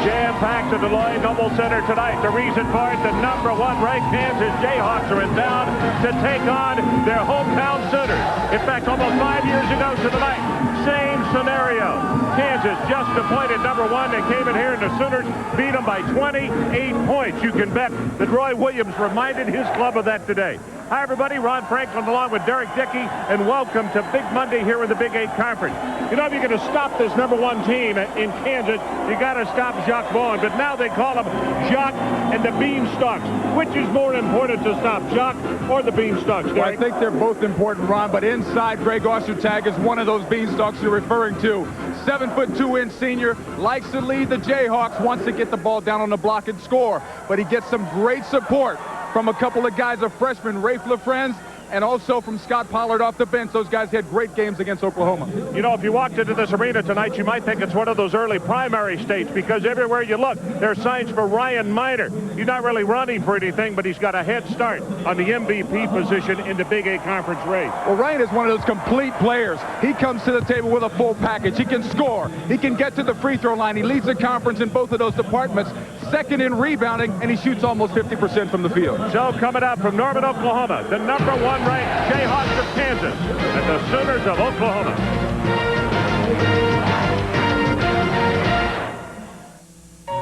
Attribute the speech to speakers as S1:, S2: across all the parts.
S1: Jam-packed to Deloitte Noble Center tonight. The reason for it, the #1 ranked Kansas Jayhawks are in town to take on their hometown Sooners. In fact, almost 5 years ago to the night, same scenario. Kansas just appointed #1. They came in here and the Sooners beat them by 28 points. You can bet that Roy Williams reminded his club of that today. Hi, everybody. Ron Franklin along with Derek Dickey, and welcome to Big Monday here in the Big 8 Conference. You know, if you're going to stop this #1 team in Kansas, you got to stop Jacques Vaughn. But now they call him Jacques and the Beanstalks. Which is more important to stop, Jacques or the Beanstalks, Derek?
S2: Well, I think they're both important, Ron, but inside, Greg Ostertag is one of those Beanstalks you're referring to. 7'2" senior, likes to lead the Jayhawks, wants to get the ball down on the block and score. But he gets some great support from a couple of guys, a freshman, Rafe LaFrance, and also from Scott Pollard off the bench. Those guys had great games against Oklahoma.
S1: You know, if you walked into this arena tonight, you might think it's one of those early primary states, because everywhere you look, there are signs for Ryan Miner. He's not really running for anything, but he's got a head start on the MVP position in the Big 8 Conference race.
S2: Well, Ryan is one of those complete players. He comes to the table with a full package. He can score. He can get to the free throw line. He leads the conference in both of those departments. Second in rebounding, and he shoots almost 50% from the field.
S1: So coming up from Norman, Oklahoma, the #1 ranked Jayhawks of Kansas and the Sooners of Oklahoma.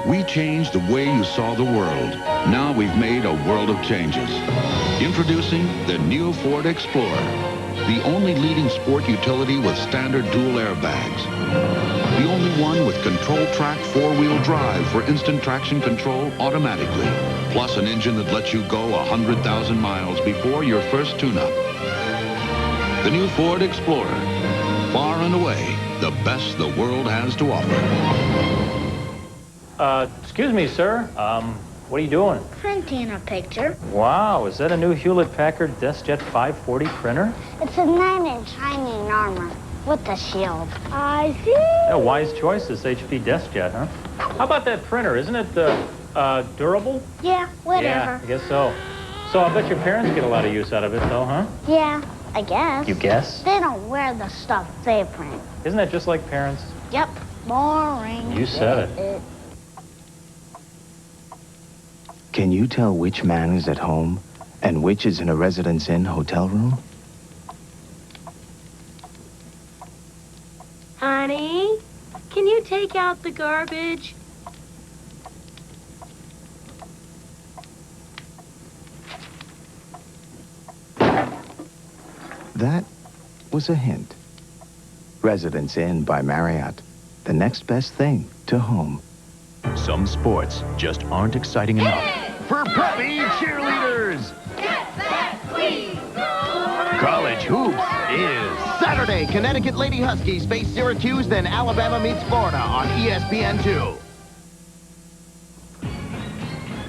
S3: We changed the way you saw the world. Now we've made a world of changes. Introducing the new Ford Explorer, the only leading sport utility with standard dual airbags. The only one with control track 4-wheel drive for instant traction control automatically. Plus an engine that lets you go 100,000 miles before your first tune-up. The new Ford Explorer. Far and away, the best the world has to offer.
S4: Excuse me, sir. What are you doing?
S5: Printing a picture.
S4: Wow, is that a new Hewlett-Packard DeskJet 540 printer?
S5: It's a 9-inch high-knee armor with a shield. I see.
S4: Yeah, wise choice, this HP DeskJet, huh? How about that printer? Isn't it durable?
S5: Yeah, whatever.
S4: Yeah, I guess so. So I bet your parents get a lot of use out of it, though, huh?
S5: Yeah, I guess.
S4: You guess?
S5: They don't wear the stuff they print.
S4: Isn't that just like parents?
S5: Yep. Boring.
S4: You said it.
S6: Can you tell which man is at home and which is in a Residence Inn hotel room?
S7: Honey, can you take out the garbage?
S6: That was a hint. Residence Inn by Marriott, the next best thing to home.
S8: Some sports just aren't exciting enough.
S9: For preppy cheerleaders,
S7: Get that squeeze!
S9: college hoops is Saturday. Connecticut Lady Huskies face Syracuse, then Alabama meets Florida on ESPN2.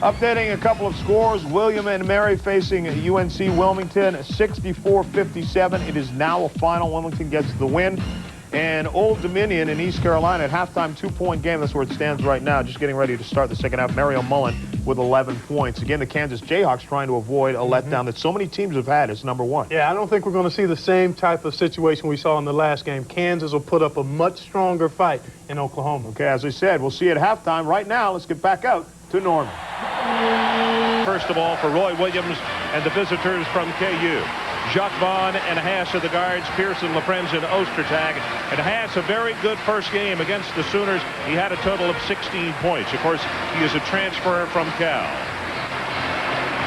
S1: Updating a couple of scores, William and Mary facing UNC Wilmington, 64-57. It is now a final. Wilmington gets the win. And Old Dominion in East Carolina at halftime, 2-point game. That's where it stands right now. Just getting ready to start the second half. Mario Mullen with 11 points. Again, the Kansas Jayhawks trying to avoid a letdown that so many teams have had as #1.
S10: Yeah, I don't think we're going to see the same type of situation we saw in the last game. Kansas will put up a much stronger fight in Oklahoma.
S1: Okay, as I said, we'll see at halftime. Right now, let's get back out to Norman. First of all, for Roy Williams and the visitors from KU. Jacques Vaughn and Haas are the guards, Pearson, LaFrance, and Ostertag. And Haas, a very good first game against the Sooners. He had a total of 16 points. Of course, he is a transfer from Cal.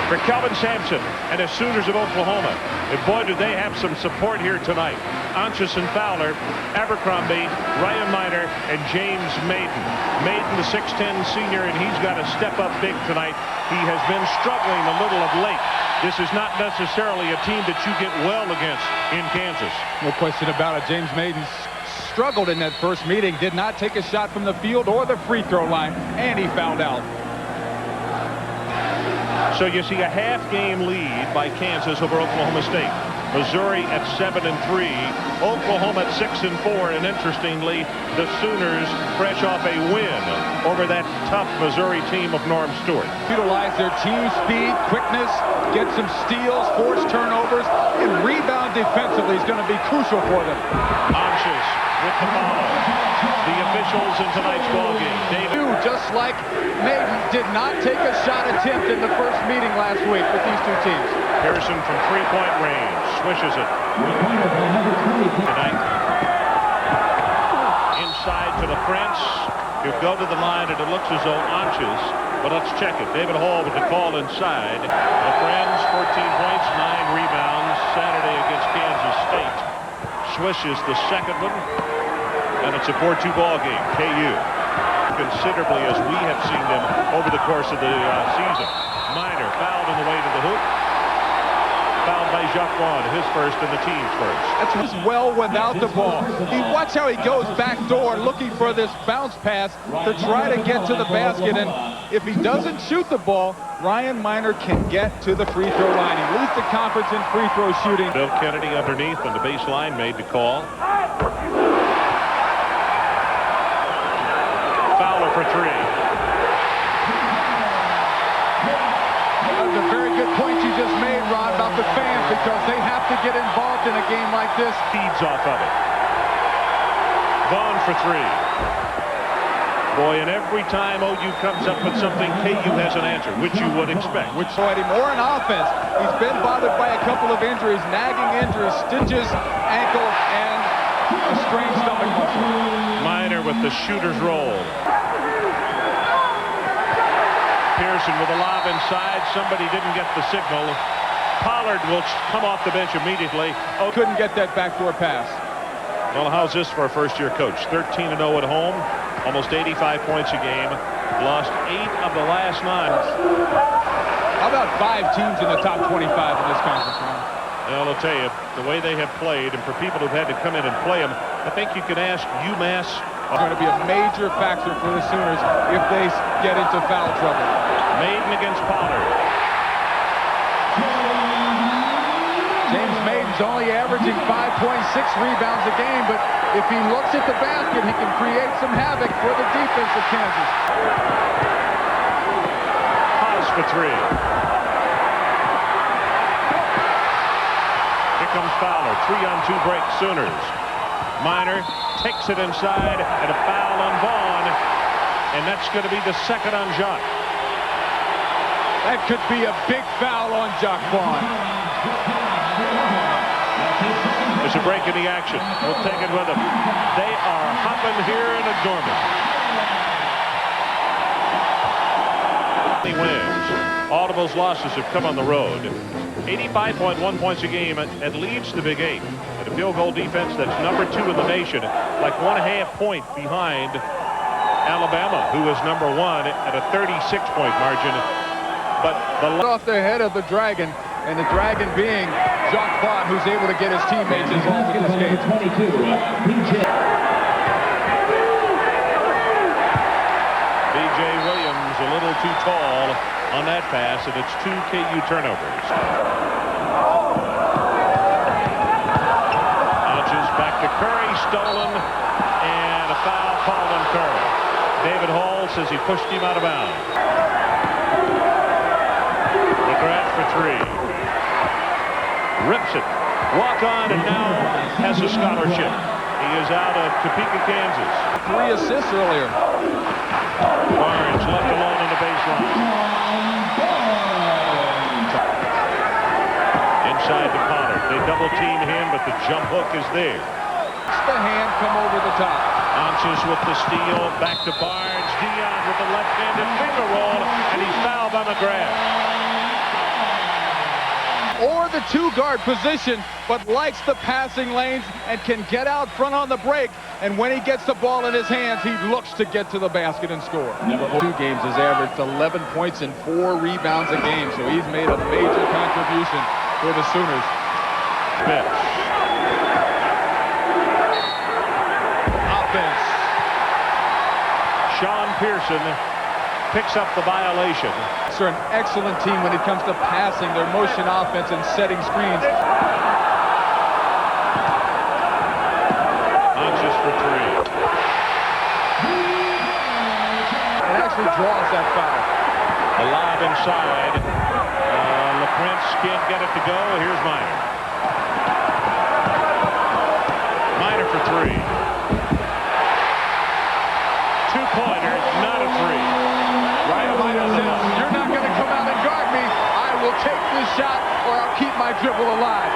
S1: For Kelvin Sampson and the Sooners of Oklahoma. And boy, do they have some support here tonight. Anchison Fowler, Abercrombie, Ryan Miner, and James Maiden. Maiden, the 6'10 senior, and he's got to step up big tonight. He has been struggling a little of late. This is not necessarily a team that you get well against in Kansas.
S2: No question about it. James Maiden struggled in that first meeting, did not take a shot from the field or the free throw line, and he fouled out.
S1: So you see a half-game lead by Kansas over Oklahoma State. Missouri at 7-3, Oklahoma at 6-4, and interestingly, the Sooners fresh off a win over that tough Missouri team of Norm Stewart.
S2: Utilize their team speed, quickness, get some steals, force turnovers, and rebound defensively is going to be crucial for them.
S1: Anxious with the foul. The officials in tonight's ballgame. David,
S2: just like Maiden, did not take a shot attempt in the first meeting last week with these two teams.
S1: Pearson from three-point range swishes it. Tonight, inside to the Prince. You go to the line, and it looks as though Anxious, but let's check it. David Hall with the call inside. The Friends, 14 points, 9 rebounds. Saturday against Kansas State. Swishes the second one, and it's a 4-2 ball game. KU considerably as we have seen them over the course of the season. Minor fouled on the way to the hoop. Fouled by Jacques Vaughn, his first and the team's first.
S2: That's just well without the ball. Watch how he goes back door looking for this bounce pass to try to get to the basket, and if he doesn't shoot the ball, Ryan Minor can get to the free throw line. He leads the conference in free throw shooting.
S1: Bill Kennedy underneath on the baseline made the call. Fowler for three.
S2: That's a very good point you just made, Ron, about the fans, because they have to get involved in a game like this.
S1: Feeds off of it. Vaughn for three. Boy, and every time OU comes up with something, KU has an answer, which you would expect.
S2: Which saw him more in offense. He's been bothered by a couple of injuries, nagging injuries, stitches, ankle, and a strained stomach muscle.
S1: Minor with the shooter's roll. Pearson with a lob inside. Somebody didn't get the signal. Pollard will come off the bench immediately.
S2: Oh, couldn't get that backdoor pass.
S1: Well, how's this for a first-year coach? 13-0 at home, almost 85 points a game. Lost 8 of the last 9.
S2: How about 5 teams in the top 25 in this conference, Ron?
S1: Well, I'll tell you, the way they have played, and for people who've had to come in and play them, I think you can ask UMass.
S2: It's going to be a major factor for the Sooners if they get into foul trouble.
S1: Maiden against Pollard.
S2: James Maiden's only averaging 5.6 rebounds a game, but if he looks at the basket, he can create some havoc for the defense of Kansas.
S1: Haas for three. Here comes Fowler. 3-on-2 break, Sooners. Minor takes it inside, and a foul on Vaughn, and that's going to be the second on Jacques.
S2: That could be a big foul on Jacques Vaughn.
S1: There's a break in the action. We'll take it with them. They are hopping here in a dormant. He wins. All of those losses have come on the road. 85.1 points a game and leads the Big 8. And a field goal defense that's number 2 in the nation, like 1.5 point behind Alabama, who is number 1 at a 36-point margin. But the
S2: off the head of the Dragon, and the Dragon being Jacques Vaughn, who's able to get his teammates involved in this game.
S1: B.J. Williams a little too tall on that pass, and it's 2 KU turnovers. Hodges back to Curry, stolen, and a foul called on Curry. David Hall says he pushed him out of bounds. McGrath for three. Rips it. Walk on, and now has a scholarship. He is out of Topeka, Kansas.
S2: 3 assists earlier.
S1: Barnes left alone on the baseline. Inside to Pollard. They double team him, but the jump hook is there.
S2: The hand come over the top.
S1: Anxious with the steal. Back to Barnes. Dion with the left-handed finger roll, and he's fouled by McGrath.
S2: Or the 2-guard position, but likes the passing lanes and can get out front on the break. And when he gets the ball in his hands, he looks to get to the basket and score. 2 games has averaged 11 points and 4 rebounds a game, so he's made a major contribution for the Sooners. Offense.
S1: Sean Pearson picks up the violation.
S2: They're an excellent team when it comes to passing, their motion offense and setting screens.
S1: for three.
S2: It actually draws that foul.
S1: The lob inside. LaPrince can't get it to go. Here's Minor. Minor for three. Two-pointer, not a three.
S2: Ryan Minor says, you're not going to come out and guard me. I will take this shot or I'll keep my dribble alive.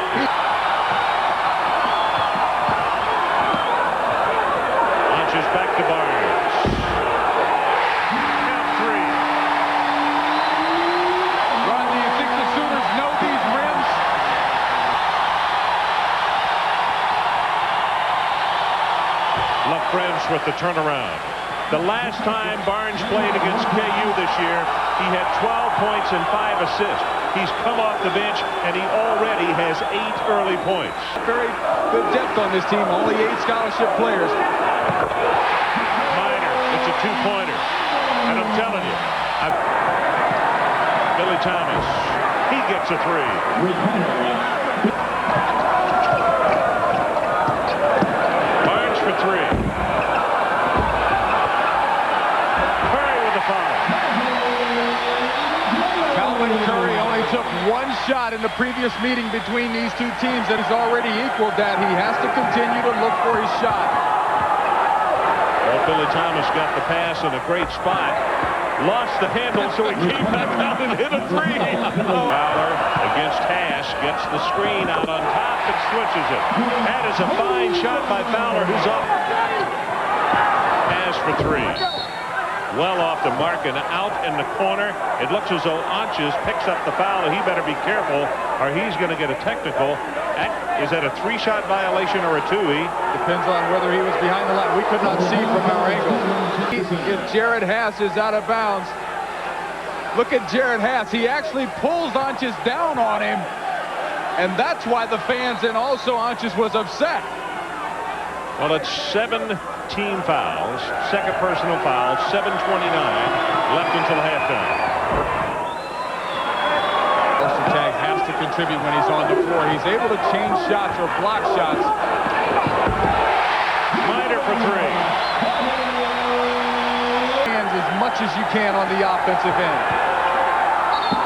S1: Launches back to Barnes. Count three.
S2: Ron, do you think the Sooners know these rims?
S1: LaFrance with the turnaround. The last time Barnes played against KU this year, he had 12 points and 5 assists. He's come off the bench, and he already has 8 early points.
S2: Very good depth on this team. Only 8 scholarship players.
S1: Minor, it's a two-pointer. And I'm telling you, Billy Thomas, he gets a three. Barnes for three.
S2: Curry only took 1 shot in the previous meeting between these two teams, and he's already equaled that. He has to continue to look for his shot.
S1: Well, Billy Thomas got the pass in a great spot. Lost the handle, so he came back out and hit a three. Fowler against Hash gets the screen out on top and switches it. That is a fine shot by Fowler, who's up. Hash for three. Well off the mark and out in the corner. It looks as though Anches picks up the foul. He better be careful or he's going to get a technical. Is that a 3-shot violation or a 2-E?
S2: Depends on whether he was behind the line. We could not see from our angle. If Jared Haas is out of bounds, look at Jared Haas. He actually pulls Anches down on him, and that's why the fans and also Anches was upset.
S1: Well, it's 7 team fouls, second personal foul, 7:29 left until halftime.
S2: Tag has to contribute when he's on the floor. He's able to change shots or block shots.
S1: Minor for three.
S2: Hands as much as you can on the offensive end.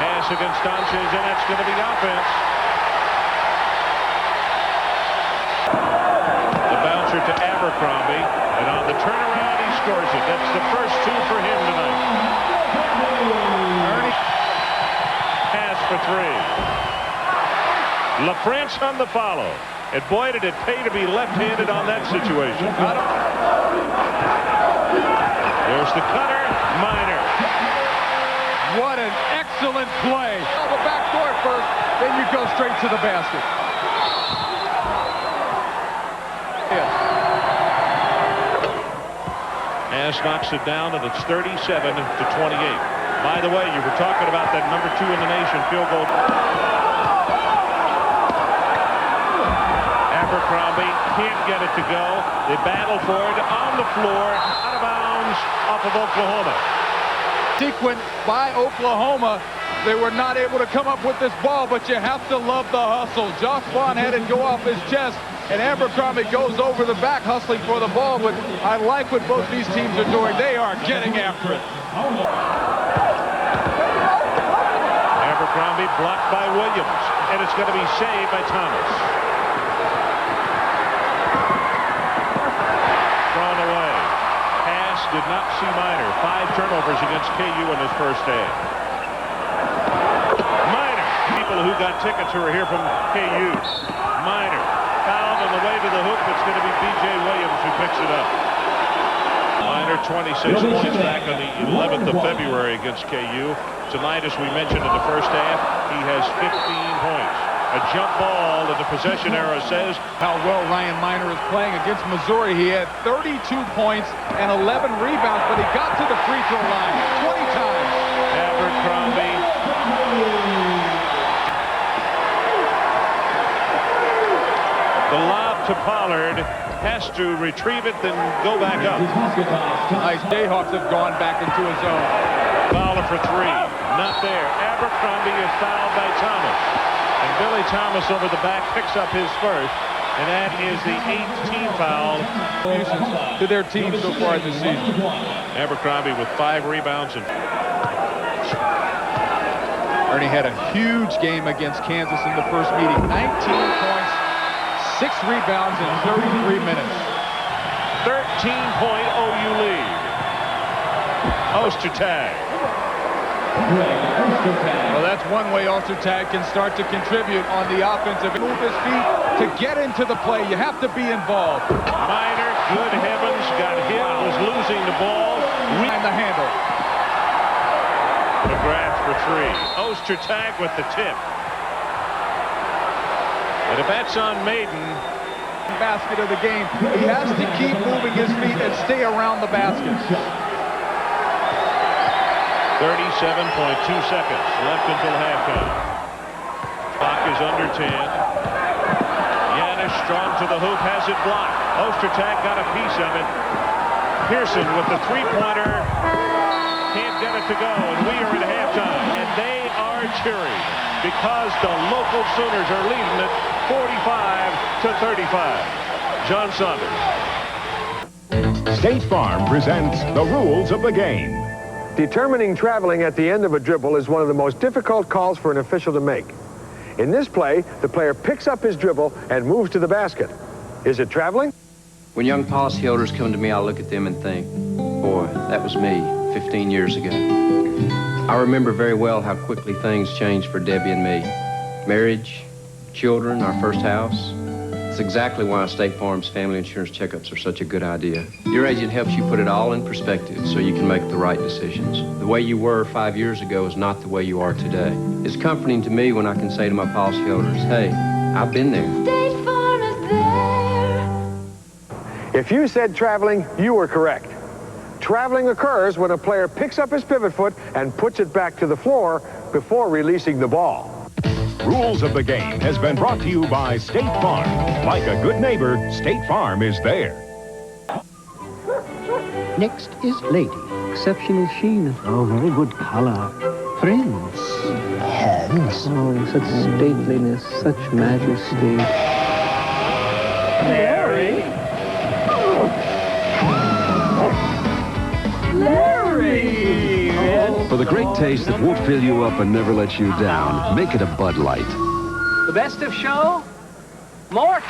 S1: Pass against Anches, and that's going to be offense. To Abercrombie, and on the turnaround he scores it. That's the first 2 for him tonight. Pass for 3. LaFrance on the follow, and boy did it pay to be left-handed on that situation. There's the cutter. Minor.
S2: What an excellent play. On the back door first, then you go straight to the basket.
S1: Ash knocks it down, and it's 37-28. By the way, you were talking about that number 2 in the nation field goal. Abercrombie can't get it to go. They battle for it on the floor, out of bounds, off of Oklahoma.
S2: Sequence by Oklahoma. They were not able to come up with this ball, but you have to love the hustle. Josh Vaughn had it go off his chest, and Abercrombie goes over the back hustling for the ball, but I like what both these teams are doing. They are getting after it.
S1: Abercrombie blocked by Williams, and it's going to be saved by Thomas. Thrown away. Pass did not see Minor. 5 turnovers against KU in his first half. Minor. People who got tickets who are here from KU. Minor. Fouled on the way to the hoop. It's going to be B.J. Williams who picks it up. Minor 26 points back on the 11th of February against KU. Tonight, as we mentioned in the first half, he has 15 points. A jump ball that the possession era says.
S2: How well Ryan Minor is playing against Missouri. He had 32 points and 11 rebounds, but he got to the free throw line 20 times.
S1: Abercrombie. The lob to Pollard, has to retrieve it, then go back up.
S2: Nice. Jayhawks have gone back into his zone.
S1: Fowler for 3. Not there. Abercrombie is fouled by Thomas. And Billy Thomas over the back picks up his first. And that is the 18th foul
S2: to their team so far this season.
S1: Abercrombie with 5 rebounds. And
S2: Ernie had a huge game against Kansas in the first meeting. 19 points, 6 rebounds in 33 minutes.
S1: 13-point OU lead. Ostertag.
S2: Well, that's one way Ostertag can start to contribute on the offensive. Move his feet to get into the play. You have to be involved.
S1: Minor, good heavens, got hit, was losing the ball.
S2: Behind the handle.
S1: McGrath for 3. Ostertag with the tip. And if that's on Maiden.
S2: Basket of the game. He has to keep moving his feet and stay around the basket.
S1: 37.2 seconds left until halftime. Clock is under 10. Yanis strong to the hoop, has it blocked. Ostertag got a piece of it. Pearson with the three-pointer. Can't get it to go, and we are at halftime. And they are cheering because the local Sooners are leading it 45-35. John Saunders.
S11: State Farm presents the rules of the game.
S12: Determining traveling at the end of a dribble is one of the most difficult calls for an official to make. In this play, the player picks up his dribble and moves to the basket. Is it traveling?
S13: When young policyholders come to me, I look at them and think, boy, that was me 15 years ago. I remember very well how quickly things changed for Debbie and me. Marriage, children, our first house. It's exactly why State Farm's family insurance checkups are such a good idea. Your agent helps you put it all in perspective so you can make the right decisions. The way you were 5 years ago is not the way you are today. It's comforting to me when I can say to my policyholders, hey, I've been there.
S7: State Farm is there.
S12: If you said traveling, you were correct. Traveling occurs when a player picks up his pivot foot and puts it back to the floor before releasing the ball.
S11: Rules of the Game has been brought to you by State Farm. Like a good neighbor, State Farm is there.
S14: Next is Lady. Exceptional sheen. Oh, very good color. Prince. Hands. Oh, such stateliness, such majesty.
S7: Larry. Larry.
S15: For the great taste that won't fill you up and never let you down, make it a Bud Light.
S14: The best of show? Mort.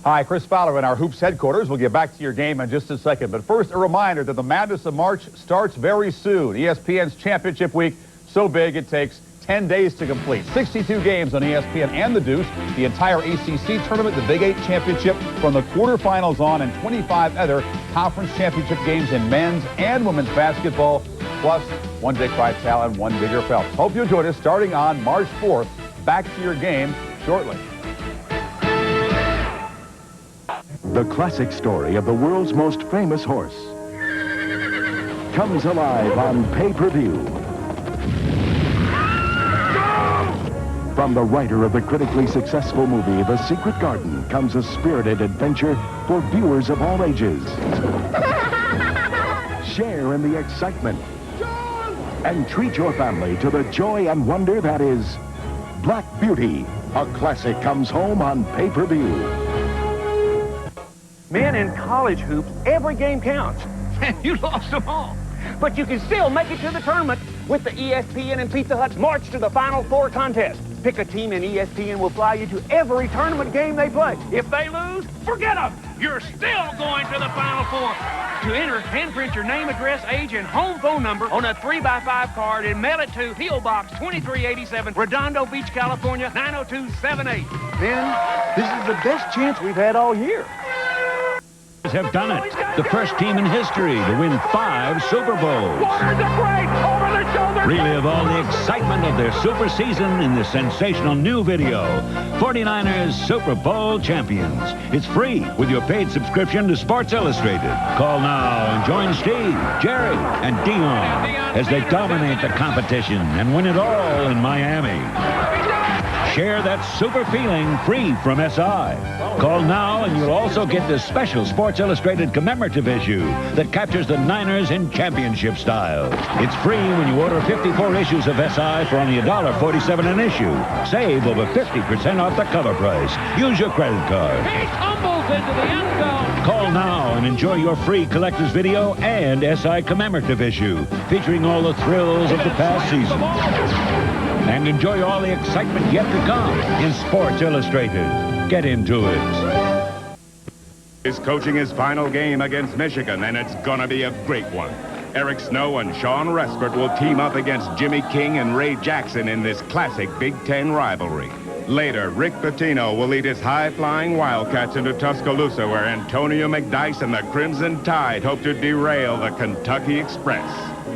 S2: Hi, Chris Fowler in our Hoops headquarters. We'll get back to your game in just a second. But first, a reminder that the Madness of March starts very soon. ESPN's Championship Week, so big it takes 10 days to complete. 62 games on ESPN and the Deuce, the entire ACC tournament, the Big 8 championship from the quarterfinals on, and 25 other conference championship games in men's and women's basketball, plus one Dick Vitale and one Digger Phelps. Hope you enjoyed us starting on March 4th. Back to your game shortly.
S11: The classic story of the world's most famous horse comes alive on pay-per-view. From the writer of the critically successful movie The Secret Garden comes a spirited adventure for viewers of all ages. Share in the excitement and treat your family to the joy and wonder that is Black Beauty. A classic comes home on pay-per-view.
S16: Men in college hoops, every game counts. You lost them all. But you can still make it to the tournament with the ESPN and Pizza Hut's March to the Final Four contest. Pick a team and ESPN will fly you to every tournament game they play. If they lose, forget them. You're still going to the Final Four. To enter, handprint your name, address, age, and home phone number on a 3x5 card and mail it to P.O. Box 2387, Redondo Beach, California, 90278. Then, this is the best chance we've had all year.
S17: Have done it. The first team in history to win 5 Super Bowls. Relive all the excitement of their Super season in this sensational new video. 49ers Super Bowl champions. It's free with your paid subscription to Sports Illustrated. Call now and join Steve, Jerry, and Dion as they dominate the competition and win it all in Miami. Share that super feeling free from SI. Call now and you'll also get this special Sports Illustrated commemorative issue that captures the Niners in championship style. It's free when you order 54 issues of SI for only $1.47 an issue. Save over 50% off the cover price. Use your credit card.
S18: He tumbles into the end zone.
S17: Call now and enjoy your free collector's video and SI commemorative issue featuring all the thrills of the past season. And enjoy all the excitement yet to come in Sports Illustrated. Get into it.
S19: Is coaching his final game against Michigan, and it's gonna be a great one. Eric Snow and Sean Respert will team up against Jimmy King and Ray Jackson in this classic Big Ten rivalry. Later, Rick Pitino will lead his high-flying Wildcats into Tuscaloosa, where Antonio McDyess and the Crimson Tide hope to derail the Kentucky Express.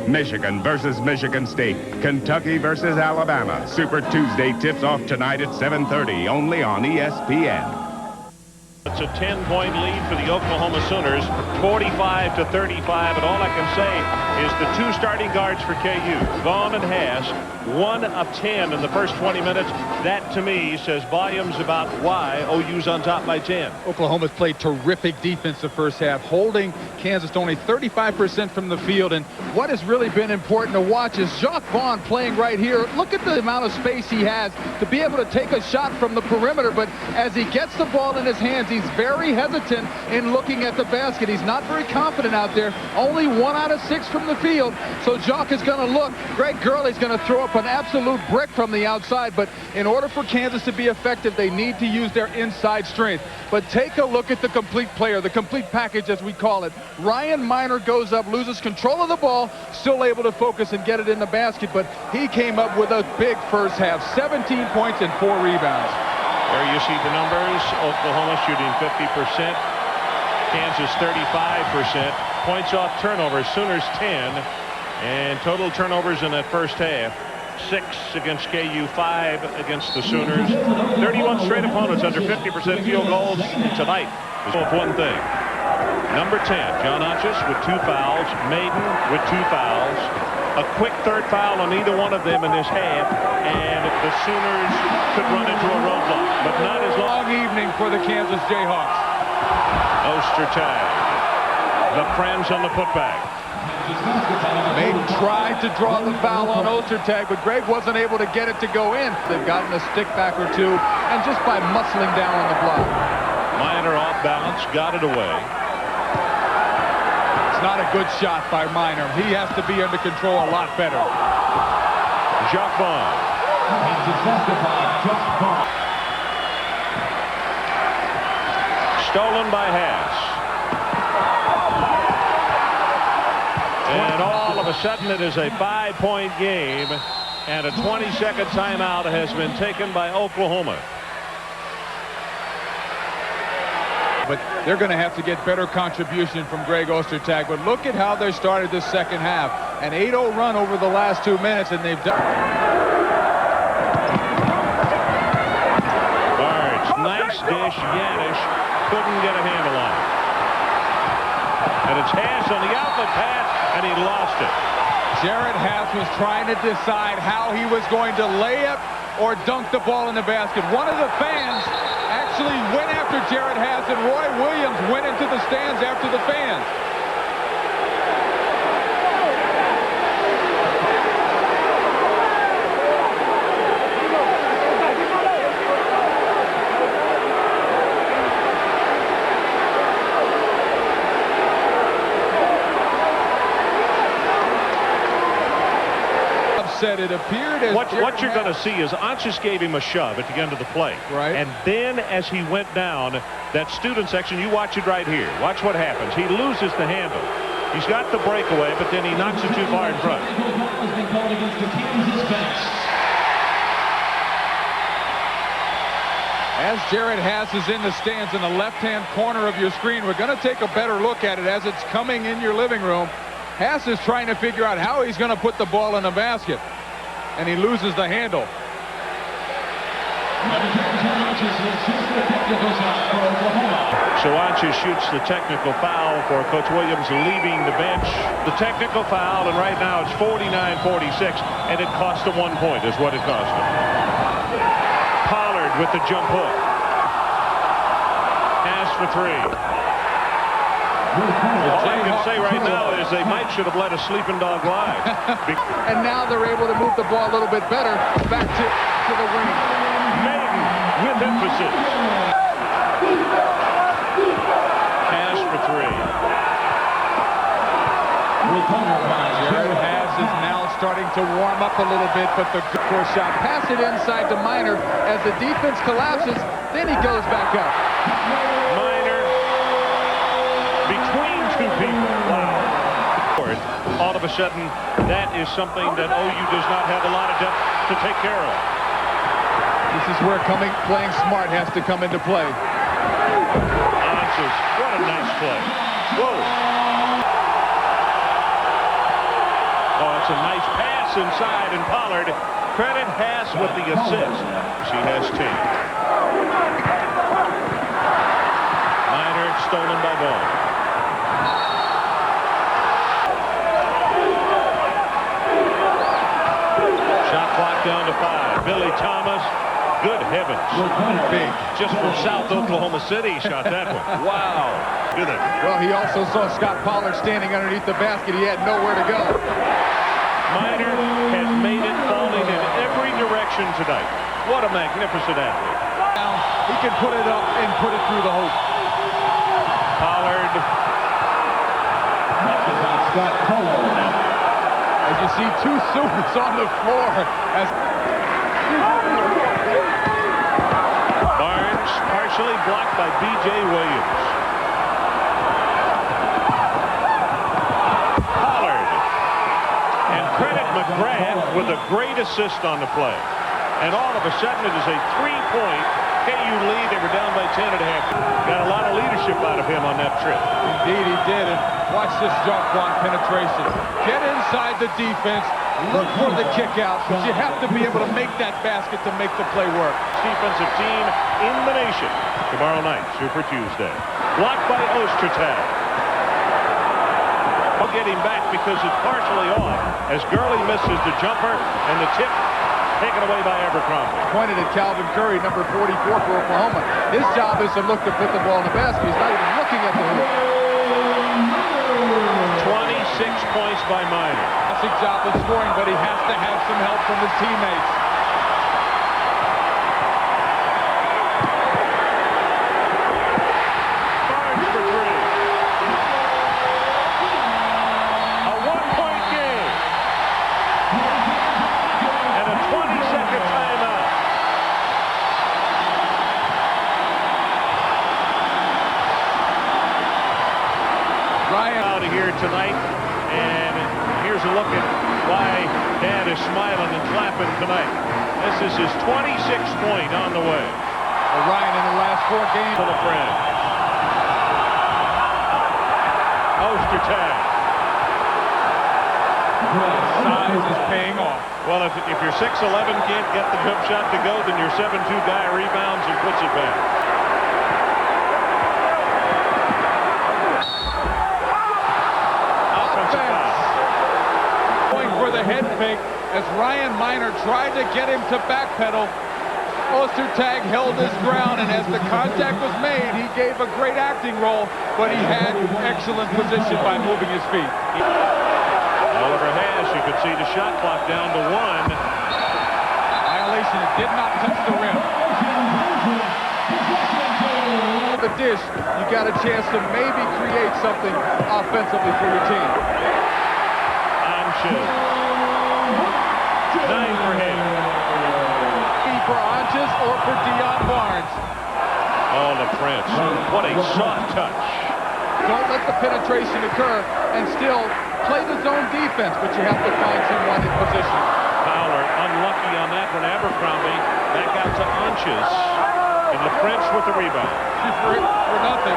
S19: Michigan versus Michigan State. Kentucky versus Alabama. Super Tuesday tips off tonight at 7:30, only on ESPN.
S1: It's a 10-point lead for the Oklahoma Sooners, 45-35, and all I can say is the two starting guards for KU, Vaughn and Haas, 1 of 10 in the first 20 minutes. That, to me, says volumes about why OU's on top by 10.
S2: Oklahoma's played terrific defense the first half, holding Kansas to only 35% from the field. And what has really been important to watch is Jacques Vaughn playing right here. Look at the amount of space he has to be able to take a shot from the perimeter. But as he gets the ball in his hands, he's very hesitant in looking at the basket. He's not very confident out there. Only 1 out of 6 from the field. So Jacques is going to look. Greg Gurley's going to throw up an absolute brick from the outside. But in order for Kansas to be effective, they need to use their inside strength. But take a look at the complete player, the complete package as we call it. Ryan Minor goes up, loses control of the ball, still able to focus and get it in the basket. But he came up with a big first half, 17 points and 4 rebounds.
S1: There you see the numbers. Oklahoma shooting 50%. Kansas 35%. Points off turnovers. Sooners 10. And total turnovers in that first half. 6 against KU, 5 against the Sooners. 31 straight opponents under 50% field goals tonight. Is one thing. Number 10, John Hodges with 2 fouls. Maiden with 2 fouls. A quick third foul on either one of them in this half, and the Sooners could run into a roadblock, but not as long.
S2: Evening for the Kansas Jayhawks.
S1: Ostertag, the Friends on the putback.
S2: Maiden tried to draw the foul on Ostertag, but Greg wasn't able to get it to go in. They've gotten a stick back or two, and just by muscling down on the block.
S1: Minor off balance, got it away.
S2: It's not a good shot by Minor. He has to be under control a lot better.
S1: Jacques Vaughn. Stolen by Haas. And all of a sudden it is a 5-point game, and a 20-second timeout has been taken by Oklahoma.
S2: But they're going to have to get better contribution from Greg Ostertag. But look at how they started this second half. An 8-0 run over the last 2 minutes, and they've done.
S1: Barnes, nice dish. Yanish couldn't get a handle on it. And it's Haas on the outlet pass, and he lost it.
S2: Jared Haas was trying to decide how he was going to lay up or dunk the ball in the basket. One of the fans actually went after Jared Haas, and Roy Williams went into the stands after the fans. Said it appeared as
S1: what you're going to see is Anches gave him a shove at the end of the play.
S2: Right.
S1: And then as he went down, that student section, you watch it right here. Watch what happens. He loses the handle. He's got the breakaway, but then he knocks it too far in front.
S2: As Jared Haas is in the stands in the left-hand corner of your screen, we're going to take a better look at it as it's coming in your living room. Haas is trying to figure out how he's going to put the ball in the basket, and he loses the handle.
S1: So Anches shoots the technical foul for Coach Williams leaving the bench. The technical foul, and right now it's 49-46, and it cost him 1 point is what it cost him. with the jump hook. Pass for three. All I can say right now is they might should have let a sleeping dog lie.
S2: And now they're able to move the ball a little bit better back to the wing.
S1: Maiden with emphasis. Pass for three.
S2: Jared Haas is now starting to warm up a little bit, but the good shot. Pass it inside to Miner as the defense collapses. Then he goes back up.
S1: Miner between two people. Wow. All of a sudden, that is something that OU does not have a lot of depth to take care of.
S2: This is where playing smart has to come into play.
S1: Answers. What a nice play. Whoa. Oh, it's a nice pass inside, and Pollard credit Haas with the assist. She has 10. Miner stolen by Vaughn. Shot clock down to 5. Billy Thomas. Good heavens.
S2: Big.
S1: Just from South Oklahoma City, shot that one. Wow. Good.
S2: Well, he also saw Scott Pollard standing underneath the basket. He had nowhere to go.
S1: Miner has made it falling in every direction tonight. What a magnificent athlete.
S2: Now he can put it up and put it through the hoop.
S1: Pollard.
S2: Scott Pollard. As you see, two Sooners on the floor.
S1: Barnes partially blocked by B.J. Williams. Pollard. And credit McGrath with a great assist on the play. And all of a sudden it is a 3-point KU lead. They were down by 10 at half. Got a lot of leadership out of him on that trip.
S2: Indeed he did. And watch this jump block penetration. Get inside the defense. Look for the kick out. But you have to be able to make that basket to make the play work.
S1: Defensive team in the nation. Tomorrow night, Super Tuesday. Blocked by Ostertag. I'll get him back because it's partially off as Gurley misses the jumper and the tip taken away by Abercrombie.
S2: Pointed at Calvin Curry, number 44 for Oklahoma. His job is to look to put the ball in the basket. He's not even looking at the hoop.
S1: 26 points by Miner.
S2: Classic job of scoring, but he has to have some help from his teammates.
S1: Barnes for three. A 1-point game. And a 20-second timeout.
S2: Ryan
S1: out of here tonight, and here's a look at why Dad is smiling and clapping tonight. This is his 26th point on the way.
S2: Ryan in the last 4 games.
S1: To the friend. Ostertag.
S2: Size is paying off.
S1: Well, if your 6'11" can't get the jump shot to go, then your 7'2" guy rebounds and puts it back.
S2: Going for the head fake as Ryan Miner tried to get him to backpedal. Ostertag held his ground, and as the contact was made, he gave a great acting role, but he had excellent position by moving his feet.
S1: Oliver Haas, you could see the shot clock down to 1.
S2: Violation, it did not touch the rim. The dish, you got a chance to maybe create something offensively for your team.
S1: Anches. 9 for him.
S2: For Anches or for Deion Barnes.
S1: Oh, the Prince. What a soft touch.
S2: Don't let the penetration occur and still play the zone defense, but you have to find someone in position.
S1: Fowler unlucky on that one. Abercrombie back out to Anches. And the Prince with the rebound.
S2: For nothing.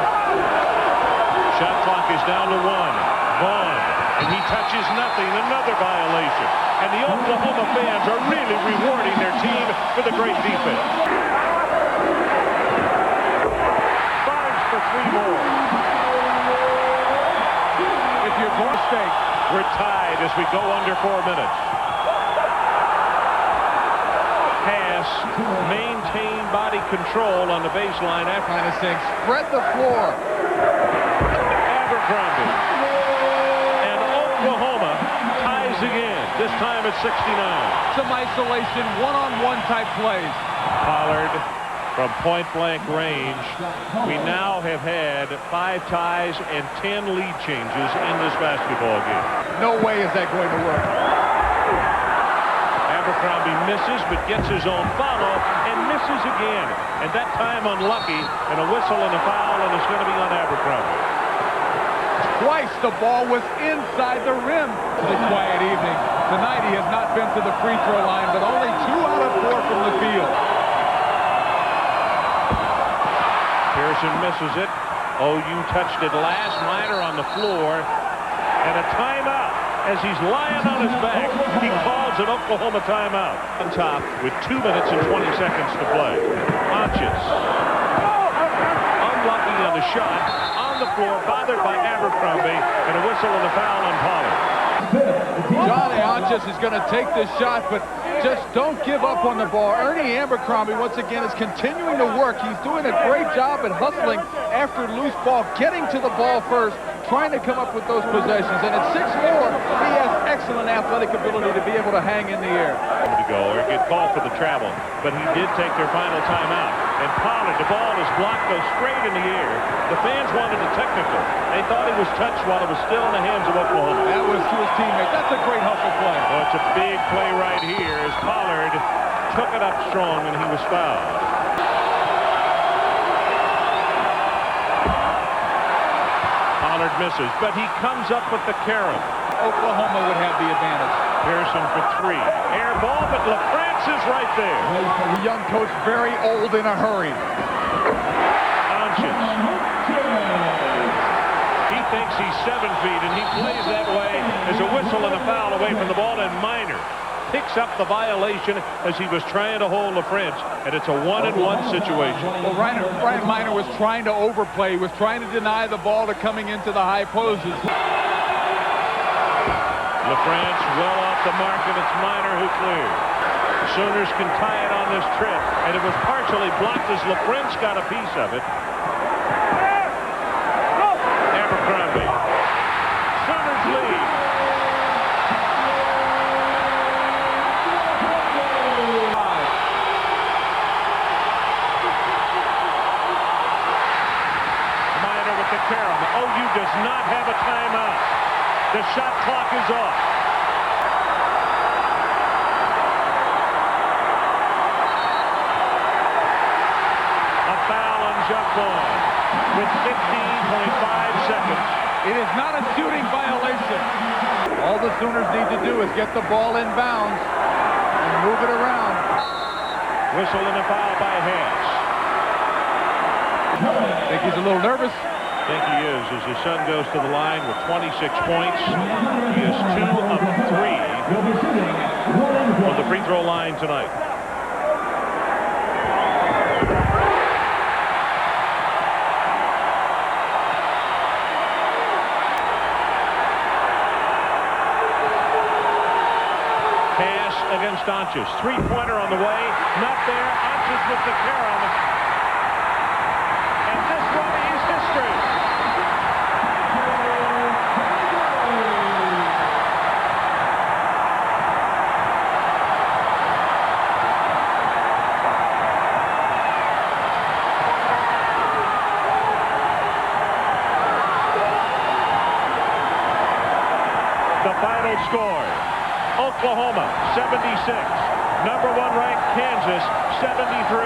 S1: Shot clock is down to 1. Vaughn. And he touches nothing. Another violation. And the Oklahoma fans are really rewarding their team for the great defense. Barnes for 3 more.
S2: If you're going to stake,
S1: we're tied as we go under 4 minutes. Haas pass, maintain body control on the baseline after
S2: trying to sing, spread the floor.
S1: Abercrombie. And Oklahoma ties again. This time it's 69.
S2: Some isolation, one-on-one type plays.
S1: Pollard from point-blank range. We now have had 5 ties and 10 lead changes in this basketball game.
S2: No way is that going to work.
S1: Abercrombie misses, but gets his own follow and misses again. And that time unlucky, and a whistle and a foul, and it's going to be on Abercrombie.
S2: Twice the ball was inside the rim. It's a quiet evening. Tonight he has not been to the free throw line, but only 2 out of 4 from the field.
S1: Pearson misses it. OU touched it last. Minor on the floor. And a timeout as he's lying on his back. He calls an Oklahoma timeout. On top with 2 minutes and 20 seconds to play. Honches. Unlucky on the shot. On the floor, bothered by Abercrombie. And a whistle and a foul on Pollard.
S2: Johnny Honches is going to take this shot, but just don't give up on the ball. Ernie Abercrombie, once again, is continuing to work. He's doing a great job at hustling after loose ball, getting to the ball first, trying to come up with those possessions. And at 6'4", he has excellent athletic ability to be able to hang in the air.
S1: To go or get called for the travel, but he did take their final timeout. And Pollard, the ball is blocked, goes straight in the air. The fans wanted a technical. They thought he was touched while it was still in the hands of Oklahoma.
S2: That was to his teammate. That's a great hustle play.
S1: Well, it's a big play right here as Pollard took it up strong and he was fouled. Pollard misses, but he comes up with the carom.
S2: Oklahoma would have the advantage.
S1: Pearson for 3. Air ball, but LaFrance is right there.
S2: The young coach very old in a hurry.
S1: Honches. He thinks he's 7 feet, and he plays that way as a whistle and a foul away from the ball, and Minor picks up the violation as he was trying to hold LaFrance, and it's a 1-and-1 situation.
S2: Well, Brian Minor was trying to overplay. He was trying to deny the ball to coming into the high poses.
S1: LaFrance well off the mark, and it's Minor who cleared. Sooners can tie it on this trip, and it was partially blocked as LaFrance got a piece of it. Abercrombie. Sooners lead. Minor with the carom. OU does not have a timeout. The shot clock is off. A foul on Jayhawks with 15.5 seconds.
S2: It is not a shooting violation. All the Sooners need to do is get the ball in bounds and move it around.
S1: Whistle and a foul by Hance.
S2: Think he's a little nervous?
S1: I think he is, as his son goes to the line with 26 points. He is 2 of 3 on the free throw line tonight. Pass against Honches. 3-pointer on the way. Not there. Honches with the carom. And this one is history. The final score, Oklahoma 76, number 1 ranked Kansas 73.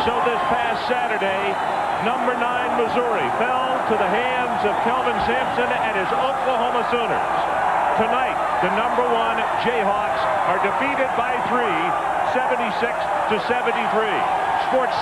S1: So this past Saturday, number 9 Missouri fell to the hands of Kelvin Sampson and his Oklahoma Sooners. Tonight, the number 1 Jayhawks are defeated by 3, 76-73. Sports